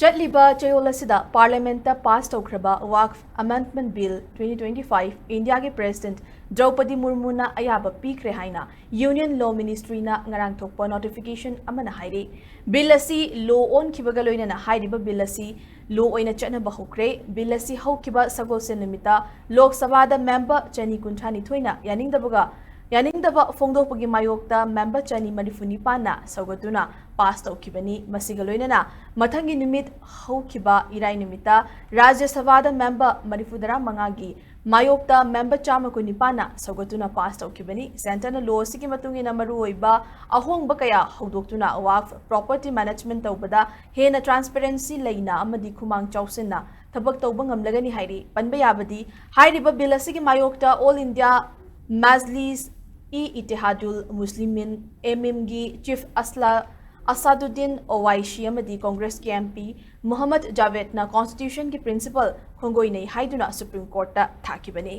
ꯆꯠꯂꯤꯕ ꯆꯌꯣꯜ ꯑꯁꯤꯗ ꯄꯥꯔꯂꯤꯌꯥꯃꯦꯟꯠꯇ ꯄꯥꯁ ꯇꯧꯈ꯭ꯔꯕ ꯋꯥꯛꯐ ꯑꯦꯃꯦꯟꯗꯃꯦꯟꯠ ꯕꯤꯜ 2025 ꯏꯟꯗꯤꯌꯥꯒꯤ ꯄ꯭ꯔꯦꯁꯤꯗꯦꯟꯠ ꯗ꯭ꯔꯧꯄꯗꯤ ꯃꯨꯔꯃꯨꯅ ꯑꯌꯥꯕ ꯄꯤꯈ꯭ꯔꯦ ꯍꯥꯏꯅ ꯌꯨꯅꯤꯌꯟ ꯂꯣ ꯃꯤꯅꯤꯁꯇ꯭ꯔꯤꯅ ꯉꯔꯥꯡ ꯊꯣꯛꯄ ꯅꯣꯇꯤꯐꯤꯀꯦꯁꯟ ꯑꯃꯅ ꯍꯥꯏꯔꯤ꯫ ꯕꯤꯜ ꯑꯁꯤ ꯂꯣ ꯑꯣꯟꯈꯤꯕꯒ ꯂꯣꯏꯅꯅ ꯍꯥꯏꯔꯤꯕ ꯕꯤꯜ ꯑꯁꯤ ꯂꯣ ꯑꯣꯏꯅ ꯆꯠꯅꯕ ꯍꯧꯈ꯭ꯔꯦ꯫ ꯕꯤꯜ ꯑꯁꯤ ꯍꯧꯈꯤꯕ ꯁꯒꯣꯜꯁꯦꯟ ꯅꯨꯃꯤꯠꯇ ꯂꯣꯛ ꯁꯚꯥꯗ ꯃꯦꯝꯕꯔ 239ꯅ ꯌꯥꯅꯤꯡꯗꯕ ꯐꯣꯡꯗꯣꯛꯄꯒꯤ ꯃꯥꯌꯣꯛꯇ ꯃꯦꯝꯕꯔ 239ꯅ ꯁꯧꯒꯠꯇꯨꯅ ꯄꯥꯁ ꯇꯧꯈꯤꯕꯅꯤ꯫ ꯃꯁꯤꯒ ꯂꯣꯏꯅꯅ ꯃꯊꯪꯒꯤ ꯅꯨꯃꯤꯠ ꯍꯧꯈꯤꯕ ꯏꯔꯥꯏ ꯅꯨꯃꯤꯠꯇ ꯔꯥꯖ꯭ꯌ ꯁꯚꯥꯗ ꯃꯦꯝꯕꯔ 35ꯒꯤ ꯃꯥꯌꯣꯛꯇ ꯃꯦꯝꯕꯔ 119ꯅ ꯁꯧꯒꯠꯇꯨꯅ ꯄꯥꯁ ꯇꯧꯈꯤꯕꯅꯤ꯫ ꯁꯦꯟꯇꯔꯅ ꯂꯣ ꯑꯁꯤꯒꯤ ꯃꯇꯨꯡꯏꯟꯅ ꯃꯔꯨꯑꯣꯏꯕ ꯑꯍꯣꯡꯕ ꯀꯌꯥ ꯍꯧꯗꯣꯛꯇꯨꯅ ꯋꯥꯛꯐ ꯄ꯭ꯔꯣꯄꯔꯇꯤ ꯃꯦꯅꯦꯖꯃꯦꯟꯠ ꯇꯧꯕꯗ ꯍꯦꯟꯅ ꯇ꯭ꯔꯥꯟꯁꯄꯦꯔꯦꯟꯁꯤ ꯂꯩꯅ ꯑꯃꯗꯤ ꯈꯨꯃꯥꯡ ꯆꯥꯎꯁꯤꯟꯅ ꯊꯕꯛ ꯇꯧꯕ ꯉꯝꯂꯒꯅꯤ ꯍꯥꯏꯔꯤ꯫ ꯄꯟꯕ ꯌꯥꯕꯗꯤ ꯍꯥꯏꯔꯤꯕ ꯕꯤꯜ ꯑꯁꯤꯒꯤ ꯃꯥꯌꯣꯛꯇ ꯑꯣꯜ ꯏꯟꯗꯤꯌꯥ ꯃꯖꯂꯤꯁ ꯏꯠꯇꯤꯍꯥꯗꯨꯜ ꯃꯨꯁꯂꯤꯃꯤꯟ (AMIM)ꯒꯤ ꯆꯤꯐ ꯑꯁꯥꯗꯨद्दीन ओवैसी अमदी कांग्रेस के MP मोहम्मद जावेदना कॉन्स्टिट्यूशन की प्रिंसिपल होंगोइनई हाइदुना सुप्रीम कोर्ट ता थाकिबनी।